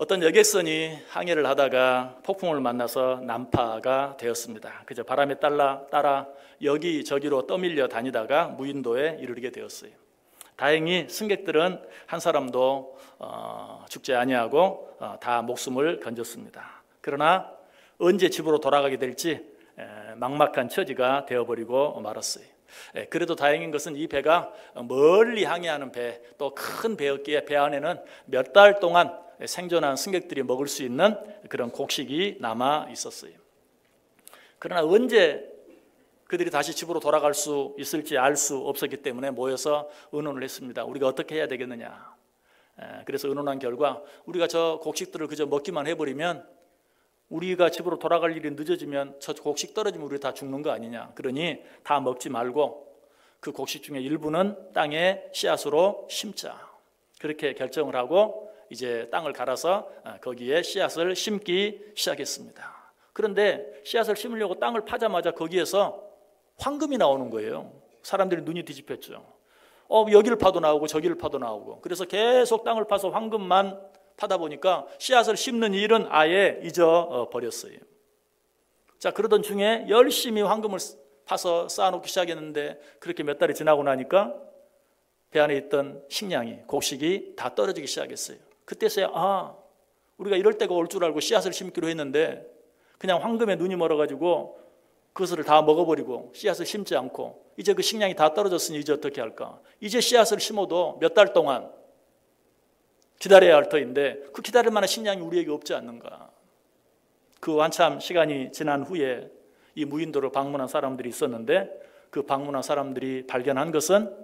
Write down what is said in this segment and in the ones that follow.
어떤 여객선이 항해를 하다가 폭풍을 만나서 난파가 되었습니다. 그저 바람에 따라 여기저기로 떠밀려 다니다가 무인도에 이르게 되었어요. 다행히 승객들은 한 사람도 죽지 아니하고 다 목숨을 건졌습니다. 그러나 언제 집으로 돌아가게 될지 막막한 처지가 되어버리고 말았어요. 그래도 다행인 것은 이 배가 멀리 항해하는 배, 또 큰 배였기에 배 안에는 몇 달 동안 생존한 승객들이 먹을 수 있는 그런 곡식이 남아 있었어요. 그러나 언제 그들이 다시 집으로 돌아갈 수 있을지 알 수 없었기 때문에 모여서 의논을 했습니다. 우리가 어떻게 해야 되겠느냐. 그래서 의논한 결과 우리가 저 곡식들을 그저 먹기만 해버리면 우리가 집으로 돌아갈 일이 늦어지면 저 곡식 떨어지면 우리 다 죽는 거 아니냐. 그러니 다 먹지 말고 그 곡식 중에 일부는 땅에 씨앗으로 심자. 그렇게 결정을 하고 이제 땅을 갈아서 거기에 씨앗을 심기 시작했습니다. 그런데 씨앗을 심으려고 땅을 파자마자 거기에서 황금이 나오는 거예요. 사람들이 눈이 뒤집혔죠. 여기를 파도 나오고 저기를 파도 나오고. 그래서 계속 땅을 파서 황금만 파다 보니까 씨앗을 심는 일은 아예 잊어버렸어요. 자, 그러던 중에 열심히 황금을 파서 쌓아놓기 시작했는데 그렇게 몇 달이 지나고 나니까 배 안에 있던 식량이, 곡식이 다 떨어지기 시작했어요. 그때서야 우리가 이럴 때가 올 줄 알고 씨앗을 심기로 했는데 그냥 황금에 눈이 멀어가지고 그것을 다 먹어버리고 씨앗을 심지 않고 이제 그 식량이 다 떨어졌으니 이제 어떻게 할까? 이제 씨앗을 심어도 몇 달 동안 기다려야 할 터인데 그 기다릴 만한 식량이 우리에게 없지 않는가? 그 한참 시간이 지난 후에 이 무인도를 방문한 사람들이 있었는데 그 방문한 사람들이 발견한 것은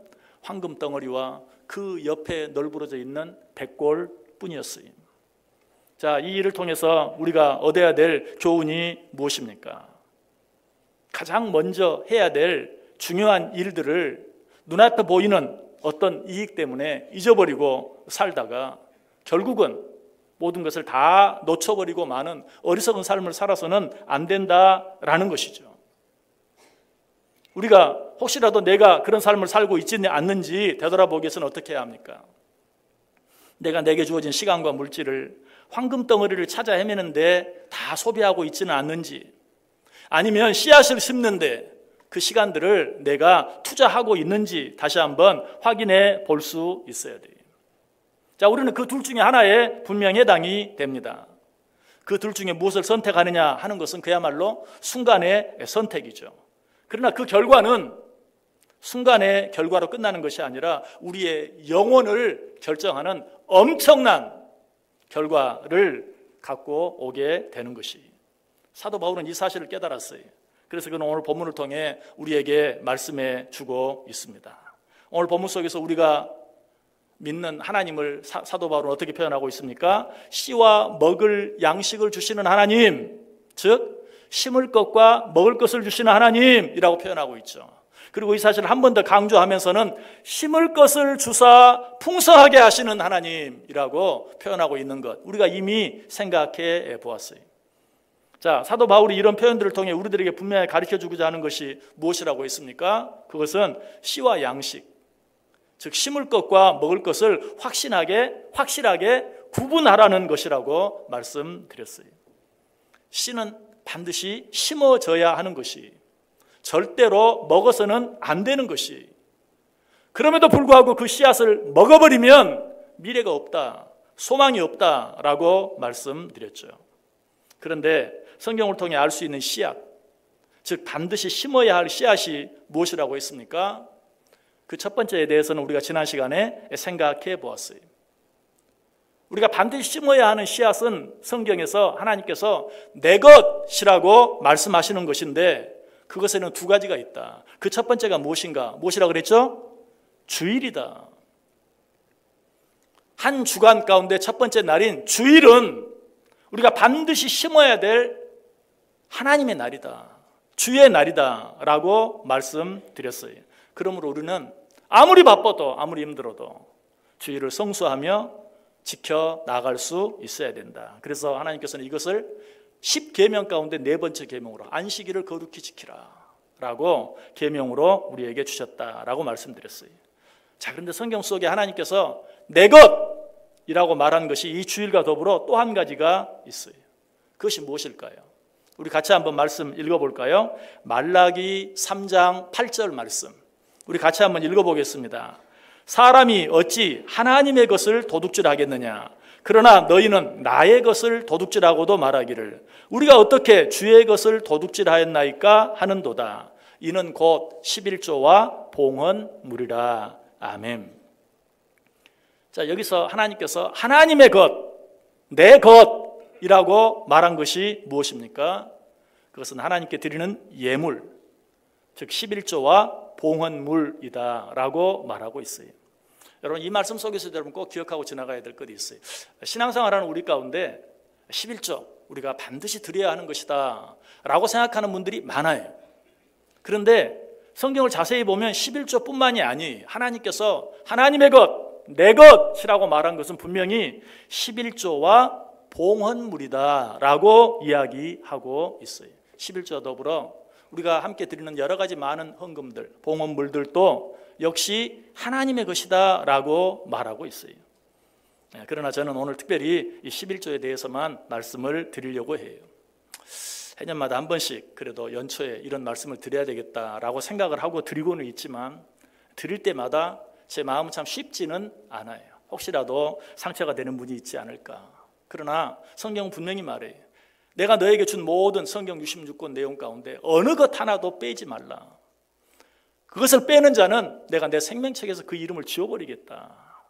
황금 덩어리와 그 옆에 널브러져 있는 백골 뿐이었어요. 자, 이 일을 통해서 우리가 얻어야 될 교훈이 무엇입니까? 가장 먼저 해야 될 중요한 일들을 눈앞에 보이는 어떤 이익 때문에 잊어버리고 살다가 결국은 모든 것을 다 놓쳐버리고 마는 어리석은 삶을 살아서는 안 된다라는 것이죠. 우리가 혹시라도 내가 그런 삶을 살고 있지 않는지 되돌아보기 위해서는 어떻게 해야 합니까? 내가 내게 주어진 시간과 물질을 황금 덩어리를 찾아 헤매는데 다 소비하고 있지는 않는지, 아니면 씨앗을 심는데 그 시간들을 내가 투자하고 있는지 다시 한번 확인해 볼 수 있어야 돼요. 자, 우리는 그 둘 중에 하나에 분명히 해당이 됩니다. 그 둘 중에 무엇을 선택하느냐 하는 것은 그야말로 순간의 선택이죠. 그러나 그 결과는 순간의 결과로 끝나는 것이 아니라 우리의 영혼을 결정하는 엄청난 결과를 갖고 오게 되는 것이. 사도 바울은 이 사실을 깨달았어요. 그래서 그는 오늘 본문을 통해 우리에게 말씀해 주고 있습니다. 오늘 본문 속에서 우리가 믿는 하나님을 사도 바울은 어떻게 표현하고 있습니까? 씨와 먹을 양식을 주시는 하나님, 즉 심을 것과 먹을 것을 주시는 하나님이라고 표현하고 있죠. 그리고 이 사실을 한 번 더 강조하면서는 심을 것을 주사 풍성하게 하시는 하나님이라고 표현하고 있는 것, 우리가 이미 생각해 보았어요. 자, 사도 바울이 이런 표현들을 통해 우리들에게 분명히 가르쳐주고자 하는 것이 무엇이라고 했습니까? 그것은 씨와 양식, 즉 심을 것과 먹을 것을 확실하게 구분하라는 것이라고 말씀드렸어요. 씨는 반드시 심어져야 하는 것이, 절대로 먹어서는 안 되는 것이, 그럼에도 불구하고 그 씨앗을 먹어버리면 미래가 없다, 소망이 없다라고 말씀드렸죠. 그런데 성경을 통해 알 수 있는 씨앗, 즉 반드시 심어야 할 씨앗이 무엇이라고 했습니까? 그 첫 번째에 대해서는 우리가 지난 시간에 생각해 보았어요. 우리가 반드시 심어야 하는 씨앗은 성경에서 하나님께서 내 것이라고 말씀하시는 것인데 그것에는 두 가지가 있다. 그 첫 번째가 무엇이라고 그랬죠? 주일이다. 한 주간 가운데 첫 번째 날인 주일은 우리가 반드시 심어야 될 하나님의 날이다, 주의 날이다 라고 말씀드렸어요. 그러므로 우리는 아무리 바빠도 아무리 힘들어도 주일을 성수하며 지켜나갈 수 있어야 된다. 그래서 하나님께서는 이것을 10계명 가운데 네 번째 계명으로 안식일을 거룩히 지키라 라고 계명으로 우리에게 주셨다라고 말씀드렸어요. 자, 그런데 성경 속에 하나님께서 내 것, 이라고 말한 것이 이 주일과 더불어 또 한 가지가 있어요. 그것이 무엇일까요? 우리 같이 한번 말씀 읽어볼까요? 말라기 3장 8절 말씀, 우리 같이 한번 읽어보겠습니다. 사람이 어찌 하나님의 것을 도둑질하겠느냐? 그러나 너희는 나의 것을 도둑질하고도 말하기를 우리가 어떻게 주의 것을 도둑질하였나이까 하는도다. 이는 곧 11조와 봉헌물이라. 아멘. 자, 여기서 하나님께서 하나님의 것, 내 것이라고 말한 것이 무엇입니까? 그것은 하나님께 드리는 예물, 즉 11조와 봉헌물이다 라고 말하고 있어요. 여러분, 이 말씀 속에서 여러분 꼭 기억하고 지나가야 될 것이 있어요. 신앙생활하는 우리 가운데 11조 우리가 반드시 드려야 하는 것이다 라고 생각하는 분들이 많아요. 그런데 성경을 자세히 보면 11조뿐만이 아니 하나님께서 하나님의 것, 내 것이라고 말한 것은 분명히 11조와 봉헌물이다 라고 이야기하고 있어요. 11조와 더불어 우리가 함께 드리는 여러 가지 많은 헌금들, 봉헌물들도 역시 하나님의 것이다 라고 말하고 있어요. 그러나 저는 오늘 특별히 이 11조에 대해서만 말씀을 드리려고 해요. 해년마다 한 번씩 그래도 연초에 이런 말씀을 드려야 되겠다라고 생각을 하고 드리고는 있지만 드릴 때마다 제 마음은 참 쉽지는 않아요. 혹시라도 상처가 되는 분이 있지 않을까. 그러나 성경은 분명히 말해요. 내가 너에게 준 모든 성경 66권 내용 가운데 어느 것 하나도 빼지 말라. 그것을 빼는 자는 내가 내 생명책에서 그 이름을 지워버리겠다.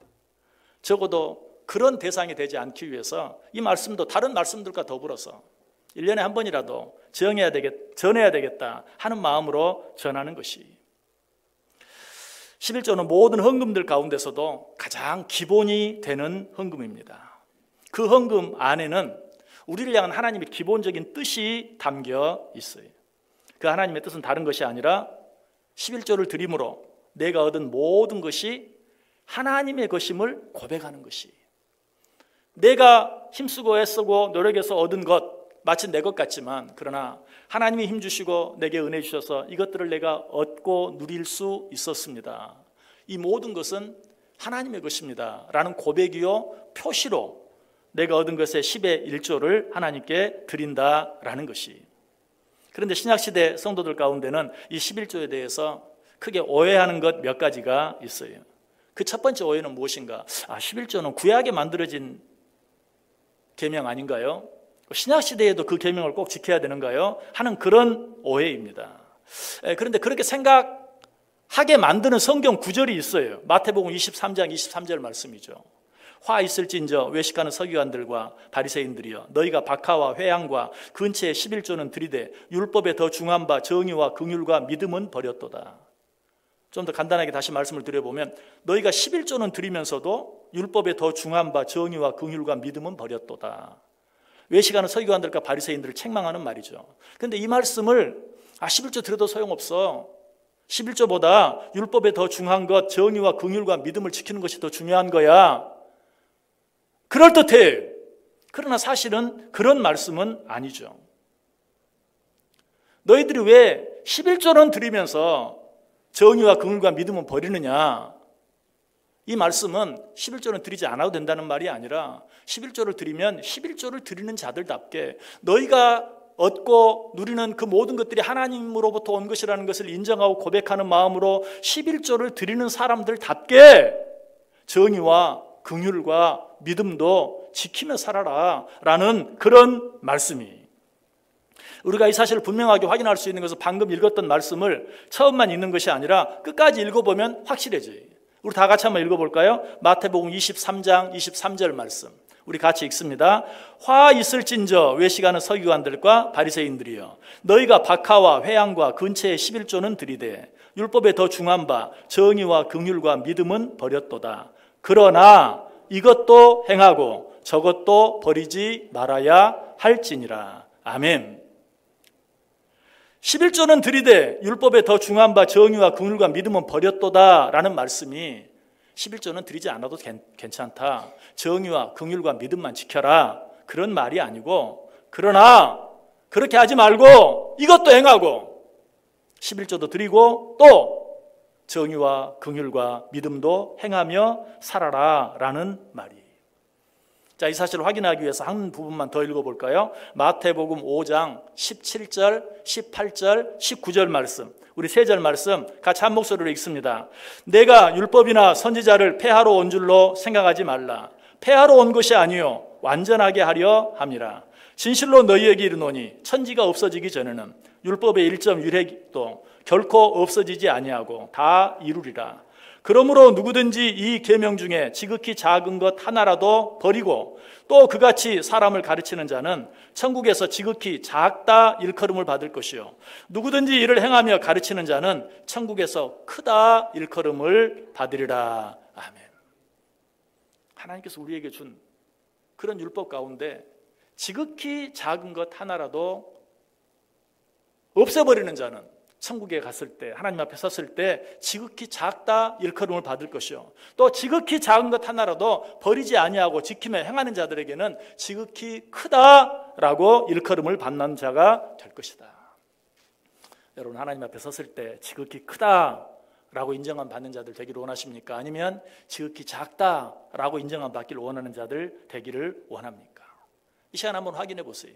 적어도 그런 대상이 되지 않기 위해서 이 말씀도 다른 말씀들과 더불어서 1년에 한 번이라도 전해야 되겠다 하는 마음으로 전하는 것이 11조는 모든 헌금들 가운데서도 가장 기본이 되는 헌금입니다. 그 헌금 안에는 우리를 향한 하나님의 기본적인 뜻이 담겨 있어요. 그 하나님의 뜻은 다른 것이 아니라 11조를 드림으로 내가 얻은 모든 것이 하나님의 것임을 고백하는 것이, 내가 힘쓰고 애쓰고 노력해서 얻은 것 마치 내 것 같지만 그러나 하나님이 힘주시고 내게 은혜 주셔서 이것들을 내가 얻고 누릴 수 있었습니다. 이 모든 것은 하나님의 것입니다 라는 고백이요 표시로 내가 얻은 것의 10의 1조를 하나님께 드린다라는 것이. 그런데 신약시대 성도들 가운데는 이 11조에 대해서 크게 오해하는 것 몇 가지가 있어요. 그 첫 번째 오해는 무엇인가? 11조는 구약에 만들어진 계명 아닌가요? 신약시대에도 그 계명을 꼭 지켜야 되는가요? 하는 그런 오해입니다. 그런데 그렇게 생각하게 만드는 성경 구절이 있어요. 마태복음 23장 23절 말씀이죠. 화 있을진저 외식하는 서기관들과 바리새인들이여 너희가 박하와 회향과 근처에 11조는 들이되 율법에 더 중한 바 정의와 긍휼과 믿음은 버렸도다. 좀 더 간단하게 다시 말씀을 드려보면 너희가 11조는 드리면서도 율법에 더 중한 바 정의와 긍휼과 믿음은 버렸도다. 외식하는 서기관들과 바리새인들을 책망하는 말이죠. 그런데 이 말씀을 11조 드려도 소용없어. 11조보다 율법에 더 중한 것 정의와 긍휼과 믿음을 지키는 것이 더 중요한 거야. 그럴듯해. 그러나 사실은 그런 말씀은 아니죠. 너희들이 왜 11조는 드리면서 정의와 긍휼과 믿음은 버리느냐? 이 말씀은 11조는 드리지 않아도 된다는 말이 아니라 11조를 드리면 11조를 드리는 자들답게 너희가 얻고 누리는 그 모든 것들이 하나님으로부터 온 것이라는 것을 인정하고 고백하는 마음으로 11조를 드리는 사람들답게 정의와 긍휼과 믿음도 지키며 살아라 라는 그런 말씀이, 우리가 이 사실을 분명하게 확인할 수 있는 것은 방금 읽었던 말씀을 처음만 읽는 것이 아니라 끝까지 읽어보면 확실해져요. 우리 다 같이 한번 읽어볼까요? 마태복음 23장 23절 말씀 우리 같이 읽습니다. 화 있을진저 외식하는 서기관들과 바리새인들이여 너희가 박하와 회향과 근처에 11조는 들이되 율법에 더 중한 바 정의와 긍휼과 믿음은 버렸도다. 그러나 이것도 행하고 저것도 버리지 말아야 할지니라. 아멘. 11조는 들이되 율법에 더 중한 바 정의와 긍휼과 믿음은 버렸도다 라는 말씀이 11조는 드리지 않아도 괜찮다, 정의와 긍휼과 믿음만 지켜라, 그런 말이 아니고, 그러나 그렇게 하지 말고 이것도 행하고 11조도 드리고 또 정의와 긍휼과 믿음도 행하며 살아라 라는 말이. 자, 이 사실을 확인하기 위해서 한 부분만 더 읽어볼까요? 마태복음 5장 17절, 18절, 19절 말씀, 우리 3절 말씀 같이 한 목소리로 읽습니다. 내가 율법이나 선지자를 폐하러 온 줄로 생각하지 말라. 폐하러 온 것이 아니요 완전하게 하려 함이라. 진실로 너희에게 이르노니 천지가 없어지기 전에는 율법의 1.1획도 결코 없어지지 아니하고 다 이루리라. 그러므로 누구든지 이 계명 중에 지극히 작은 것 하나라도 버리고 또 그같이 사람을 가르치는 자는 천국에서 지극히 작다 일컬음을 받을 것이요 누구든지 이를 행하며 가르치는 자는 천국에서 크다 일컬음을 받으리라. 아멘. 하나님께서 우리에게 준 그런 율법 가운데 지극히 작은 것 하나라도 없애버리는 자는 천국에 갔을 때, 하나님 앞에 섰을 때 지극히 작다 일컬음을 받을 것이요 또 지극히 작은 것 하나라도 버리지 아니하고 지키며 행하는 자들에게는 지극히 크다라고 일컬음을 받는 자가 될 것이다. 여러분, 하나님 앞에 섰을 때 지극히 크다라고 인정함 받는 자들 되기를 원하십니까? 아니면 지극히 작다라고 인정함 받기를 원하는 자들 되기를 원합니까? 이 시간 한번 확인해 보세요.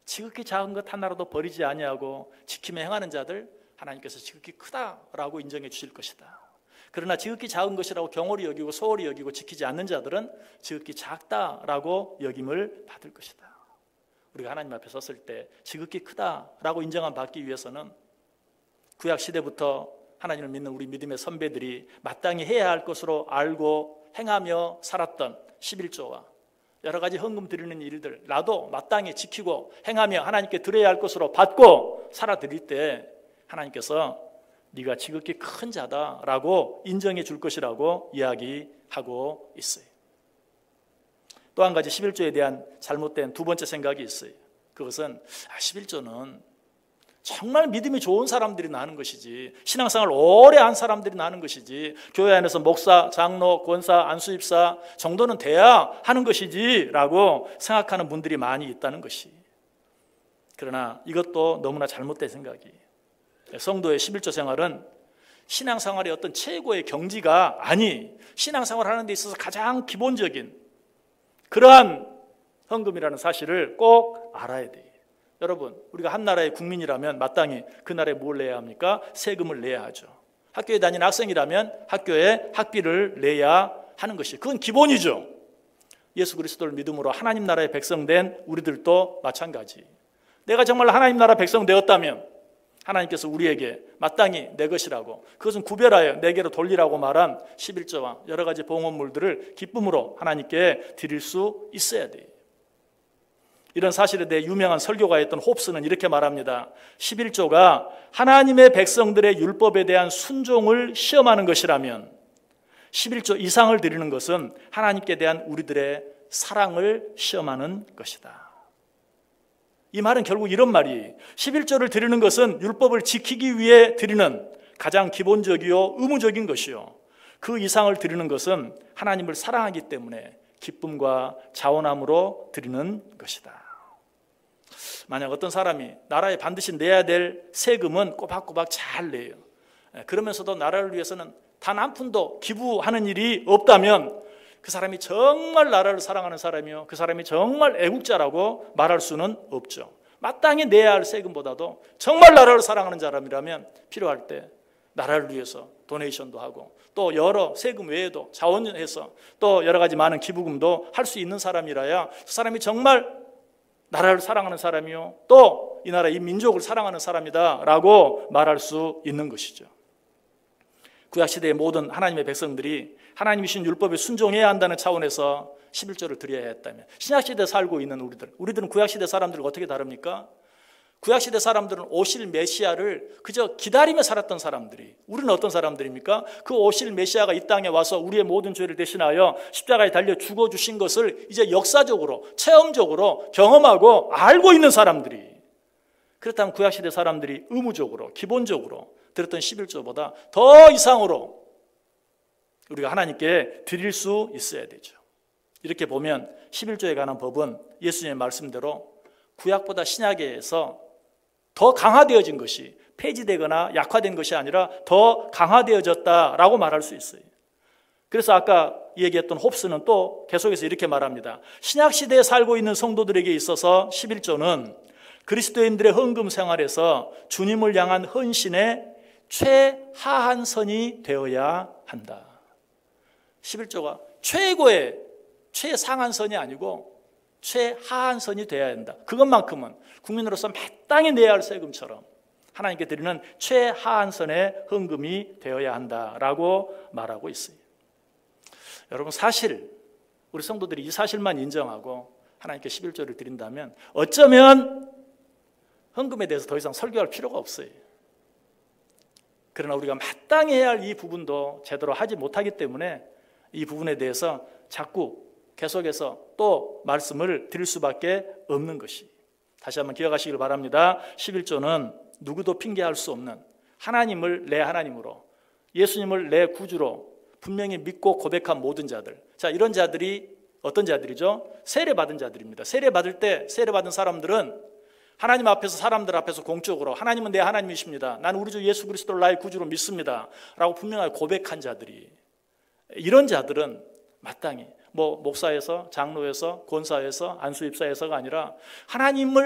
지극히 작은 것 하나라도 버리지 아니하고 지키며 행하는 자들, 하나님께서 지극히 크다라고 인정해 주실 것이다. 그러나 지극히 작은 것이라고 경홀히 여기고 소홀히 여기고 지키지 않는 자들은 지극히 작다라고 여김을 받을 것이다. 우리가 하나님 앞에 섰을 때 지극히 크다라고 인정함 받기 위해서는 구약 시대부터 하나님을 믿는 우리 믿음의 선배들이 마땅히 해야 할 것으로 알고 행하며 살았던 11조와 여러 가지 헌금 드리는 일들, 나도 마땅히 지키고 행하며 하나님께 드려야 할 것으로 받고 살아드릴 때 하나님께서 네가 지극히 큰 자다라고 인정해 줄 것이라고 이야기하고 있어요. 또 한 가지 11조에 대한 잘못된 두 번째 생각이 있어요. 그것은 11조는 정말 믿음이 좋은 사람들이 나는 것이지, 신앙생활 오래 한 사람들이 나는 것이지, 교회 안에서 목사, 장로, 권사, 안수입사 정도는 돼야 하는 것이지 라고 생각하는 분들이 많이 있다는 것이. 그러나 이것도 너무나 잘못된 생각이에요. 성도의 11조 생활은 신앙생활의 어떤 최고의 경지가 아니, 신앙생활을 하는 데 있어서 가장 기본적인 그러한 헌금이라는 사실을 꼭 알아야 돼요. 여러분, 우리가 한 나라의 국민이라면 마땅히 그 나라에 뭘 내야 합니까? 세금을 내야 하죠. 학교에 다니는 학생이라면 학교에 학비를 내야 하는 것이, 그건 기본이죠. 예수 그리스도를 믿음으로 하나님 나라의 백성된 우리들도 마찬가지. 내가 정말 하나님 나라 백성 되었다면 하나님께서 우리에게 마땅히 내 것이라고, 그것은 구별하여 내게로 돌리라고 말한 11조와 여러 가지 봉헌물들을 기쁨으로 하나님께 드릴 수 있어야 돼요. 이런 사실에 대해 유명한 설교가였던 홉스는 이렇게 말합니다. 11조가 하나님의 백성들의 율법에 대한 순종을 시험하는 것이라면 11조 이상을 드리는 것은 하나님께 대한 우리들의 사랑을 시험하는 것이다. 이 말은 결국 이런 말이, 11조를 드리는 것은 율법을 지키기 위해 드리는 가장 기본적이요 의무적인 것이요, 그 이상을 드리는 것은 하나님을 사랑하기 때문에 기쁨과 자원함으로 드리는 것이다. 만약 어떤 사람이 나라에 반드시 내야 될 세금은 꼬박꼬박 잘 내요. 그러면서도 나라를 위해서는 단 한 푼도 기부하는 일이 없다면 그 사람이 정말 나라를 사랑하는 사람이요, 그 사람이 정말 애국자라고 말할 수는 없죠. 마땅히 내야 할 세금보다도 정말 나라를 사랑하는 사람이라면 필요할 때 나라를 위해서 도네이션도 하고, 또 여러 세금 외에도 자원해서 또 여러 가지 많은 기부금도 할 수 있는 사람이라야 그 사람이 정말 나라를 사랑하는 사람이요, 또 이 나라 이 민족을 사랑하는 사람이다 라고 말할 수 있는 것이죠. 구약시대의 모든 하나님의 백성들이 하나님이 주신 율법에 순종해야 한다는 차원에서 11조를 드려야 했다면, 신약시대에 살고 있는 우리들은 구약시대 사람들과 어떻게 다릅니까? 구약시대 사람들은 오실 메시아를 그저 기다리며 살았던 사람들이, 우리는 어떤 사람들입니까? 그 오실 메시아가 이 땅에 와서 우리의 모든 죄를 대신하여 십자가에 달려 죽어주신 것을 이제 역사적으로, 체험적으로 경험하고 알고 있는 사람들이, 그렇다면 구약시대 사람들이 의무적으로, 기본적으로 드렸던 11조보다 더 이상으로 우리가 하나님께 드릴 수 있어야 되죠. 이렇게 보면 11조에 관한 법은 예수님의 말씀대로 구약보다 신약에서 더 강화되어진 것이, 폐지되거나 약화된 것이 아니라 더 강화되어졌다라고 말할 수 있어요. 그래서 아까 얘기했던 홉스는 또 계속해서 이렇게 말합니다. 신약시대에 살고 있는 성도들에게 있어서 11조는 그리스도인들의 헌금 생활에서 주님을 향한 헌신의 최하한 선이 되어야 한다. 11조가 최고의 최상한 선이 아니고 최하한 선이 되어야 한다. 그것만큼은 국민으로서 마땅히 내야 할 세금처럼 하나님께 드리는 최하한 선의 헌금이 되어야 한다라고 말하고 있어요. 여러분, 사실 우리 성도들이 이 사실만 인정하고 하나님께 11조를 드린다면 어쩌면 헌금에 대해서 더 이상 설교할 필요가 없어요. 그러나 우리가 마땅히 해야 할 이 부분도 제대로 하지 못하기 때문에 이 부분에 대해서 자꾸 계속해서 또 말씀을 드릴 수밖에 없는 것이, 다시 한번 기억하시길 바랍니다. 11조는 누구도 핑계할 수 없는 하나님을 내 하나님으로, 예수님을 내 구주로 분명히 믿고 고백한 모든 자들, 자, 이런 자들이 어떤 자들이죠? 세례받은 자들입니다. 세례받은 사람들은 하나님 앞에서, 사람들 앞에서 공적으로 하나님은 내 하나님이십니다, 나는 우리 주 예수 그리스도를 나의 구주로 믿습니다 라고 분명하게 고백한 자들이, 이런 자들은 마땅히 목사에서, 장로에서, 권사에서, 안수입사에서가 아니라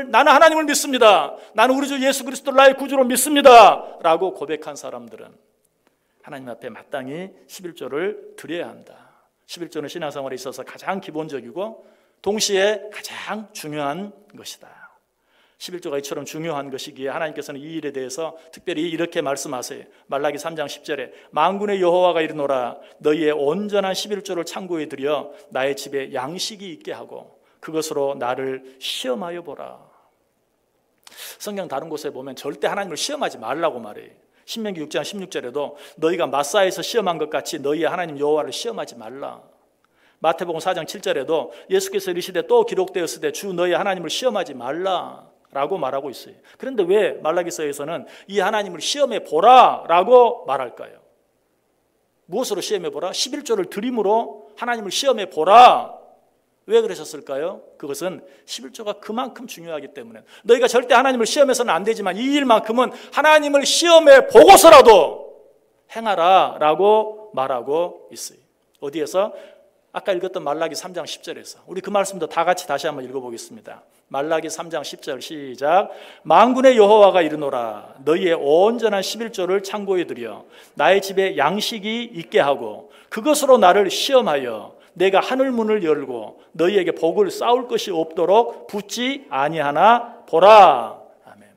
나는 하나님을 믿습니다, 나는 우리 주 예수 그리스도를 나의 구주로 믿습니다 라고 고백한 사람들은 하나님 앞에 마땅히 11조를 드려야 한다. 11조는 신앙생활에 있어서 가장 기본적이고 동시에 가장 중요한 것이다. 11조가 이처럼 중요한 것이기에 하나님께서는 이 일에 대해서 특별히 이렇게 말씀하세요. 말라기 3장 10절에 만군의 여호와가 이르노라, 너희의 온전한 11조를 창고에 들여 나의 집에 양식이 있게 하고 그것으로 나를 시험하여 보라. 성경 다른 곳에 보면 절대 하나님을 시험하지 말라고 말해요. 신명기 6장 16절에도 너희가 마사에서 시험한 것 같이 너희의 하나님 여호와를 시험하지 말라. 마태복음 4장 7절에도 예수께서 이르시되 또 기록되었으되 주 너희 하나님을 시험하지 말라 라고 말하고 있어요. 그런데 왜 말라기서에서는 이 하나님을 시험해 보라 라고 말할까요? 무엇으로 시험해 보라? 11조를 드림으로 하나님을 시험해 보라. 왜 그러셨을까요? 그것은 11조가 그만큼 중요하기 때문에. 너희가 절대 하나님을 시험해서는 안 되지만 이 일만큼은 하나님을 시험해 보고서라도 행하라 라고 말하고 있어요. 어디에서? 아까 읽었던 말라기 3장 10절에서. 우리 그 말씀도 다 같이 다시 한번 읽어보겠습니다. 말라기 3장 10절 시작. 만군의 여호와가 이르노라, 너희의 온전한 11조를 창고에 들여 나의 집에 양식이 있게 하고 그것으로 나를 시험하여 내가 하늘 문을 열고 너희에게 복을 쌓을 것이 없도록 붙지 아니하나 보라. 아멘.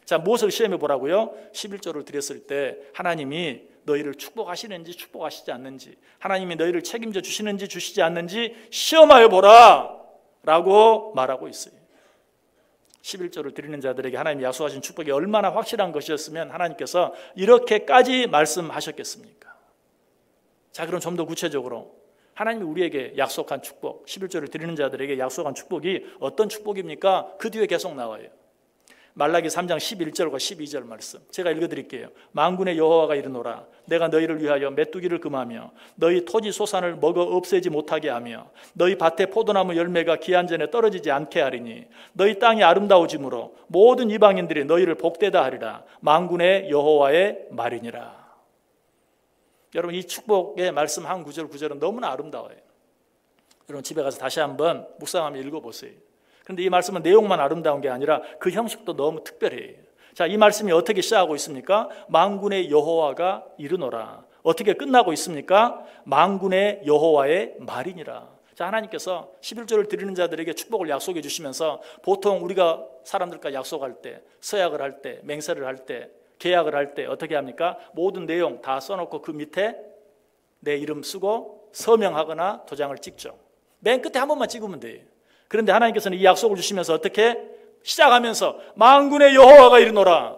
자, 무엇을 시험해 보라고요? 11조를 드렸을 때 하나님이 너희를 축복하시는지 축복하시지 않는지, 하나님이 너희를 책임져 주시는지 주시지 않는지 시험하여 보라 라고 말하고 있어요. 11조를 드리는 자들에게 하나님이 약속하신 축복이 얼마나 확실한 것이었으면 하나님께서 이렇게까지 말씀하셨겠습니까? 자, 그럼 좀 더 구체적으로 하나님이 우리에게 약속한 축복, 11조를 드리는 자들에게 약속한 축복이 어떤 축복입니까? 그 뒤에 계속 나와요. 말라기 3장 11절과 12절 말씀 제가 읽어드릴게요. 만군의 여호와가 이르노라, 내가 너희를 위하여 메뚜기를 금하며 너희 토지 소산을 먹어 없애지 못하게 하며 너희 밭에 포도나무 열매가 기한 전에 떨어지지 않게 하리니 너희 땅이 아름다워지므로 모든 이방인들이 너희를 복되다 하리라. 만군의 여호와의 말이니라. 여러분, 이 축복의 말씀 한 구절 구절은 너무나 아름다워요. 여러분, 집에 가서 다시 한번 묵상하며 읽어보세요. 그런데 이 말씀은 내용만 아름다운 게 아니라 그 형식도 너무 특별해요. 자, 이 말씀이 어떻게 시작하고 있습니까? 만군의 여호와가 이르노라. 어떻게 끝나고 있습니까? 만군의 여호와의 말이니라. 자, 하나님께서 11조를 드리는 자들에게 축복을 약속해 주시면서 보통 우리가 사람들과 약속할 때, 서약을 할 때, 맹세를 할 때, 계약을 할 때 어떻게 합니까? 모든 내용 다 써놓고 그 밑에 내 이름 쓰고 서명하거나 도장을 찍죠. 맨 끝에 한 번만 찍으면 돼요. 그런데 하나님께서는 이 약속을 주시면서 어떻게? 시작하면서 만군의 여호와가 이르노라,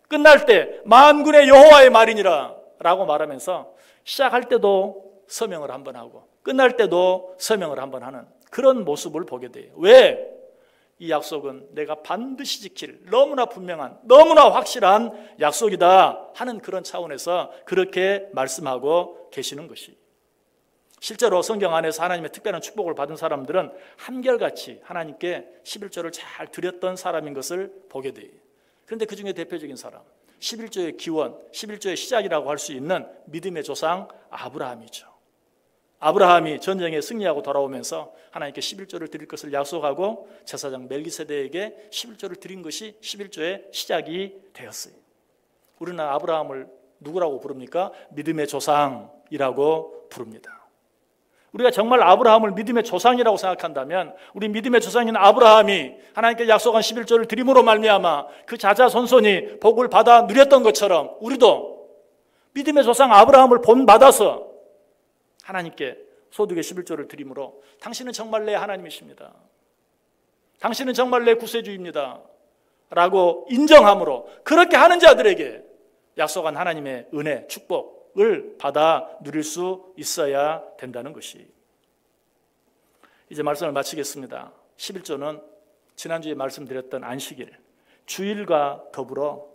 끝날 때 만군의 여호와의 말이니라 라고 말하면서 시작할 때도 서명을 한번 하고 끝날 때도 서명을 한번 하는 그런 모습을 보게 돼요. 왜? 이 약속은 내가 반드시 지킬 너무나 분명한, 너무나 확실한 약속이다 하는 그런 차원에서 그렇게 말씀하고 계시는 것이. 실제로 성경 안에서 하나님의 특별한 축복을 받은 사람들은 한결같이 하나님께 11조를 잘 드렸던 사람인 것을 보게 돼요. 그런데 그 중에 대표적인 사람, 11조의 기원, 11조의 시작이라고 할 수 있는 믿음의 조상 아브라함이죠. 아브라함이 전쟁에 승리하고 돌아오면서 하나님께 11조를 드릴 것을 약속하고 제사장 멜기세덱에게 11조를 드린 것이 11조의 시작이 되었어요. 우리는 아브라함을 누구라고 부릅니까? 믿음의 조상이라고 부릅니다. 우리가 정말 아브라함을 믿음의 조상이라고 생각한다면 우리 믿음의 조상인 아브라함이 하나님께 약속한 11조를 드림으로 말미암아 그 자자손손이 복을 받아 누렸던 것처럼 우리도 믿음의 조상 아브라함을 본받아서 하나님께 소득의 11조를 드림으로 당신은 정말 내 하나님이십니다. 당신은 정말 내 구세주입니다. 라고 인정함으로 그렇게 하는 자들에게 약속한 하나님의 은혜, 축복을 받아 누릴 수 있어야 된다는 것이. 이제 말씀을 마치겠습니다. 11조는 지난주에 말씀드렸던 안식일, 주일과 더불어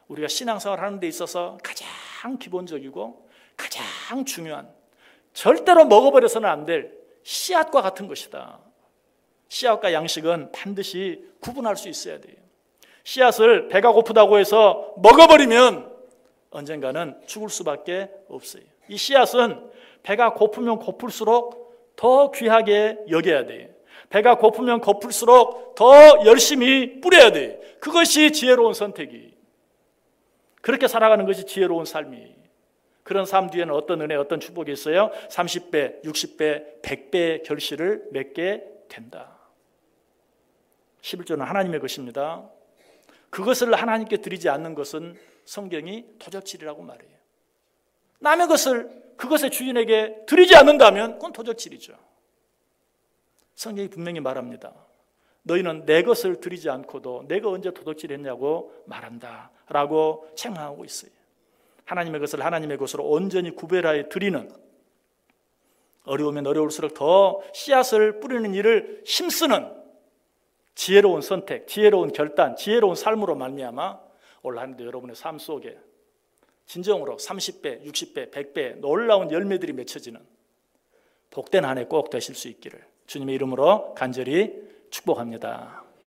우리가 신앙생활 하는 데 있어서 가장 기본적이고 가장 중요한, 절대로 먹어버려서는 안 될 씨앗과 같은 것이다. 씨앗과 양식은 반드시 구분할 수 있어야 돼요. 씨앗을 배가 고프다고 해서 먹어버리면 언젠가는 죽을 수밖에 없어요. 이 씨앗은 배가 고프면 고플수록 더 귀하게 여겨야 돼요. 배가 고프면 고플수록 더 열심히 뿌려야 돼요. 그것이 지혜로운 선택이. 그렇게 살아가는 것이 지혜로운 삶이. 그런 삶 뒤에는 어떤 은혜, 어떤 축복이 있어요? 30배, 60배, 100배의 결실을 맺게 된다. 11조는 하나님의 것입니다. 그것을 하나님께 드리지 않는 것은 성경이 도적질이라고 말해요. 남의 것을 그것의 주인에게 드리지 않는다면 그건 도적질이죠. 성경이 분명히 말합니다. 너희는 내 것을 드리지 않고도 내가 언제 도적질했냐고 말한다 라고 책망하고 있어요. 하나님의 것을 하나님의 것으로 온전히 구별하여 드리는, 어려우면 어려울수록 더 씨앗을 뿌리는 일을 힘쓰는 지혜로운 선택, 지혜로운 결단, 지혜로운 삶으로 말미암아 올 한 해도 여러분의 삶 속에 진정으로 30배, 60배, 100배 놀라운 열매들이 맺혀지는 복된 한 해 꼭 되실 수 있기를 주님의 이름으로 간절히 축복합니다.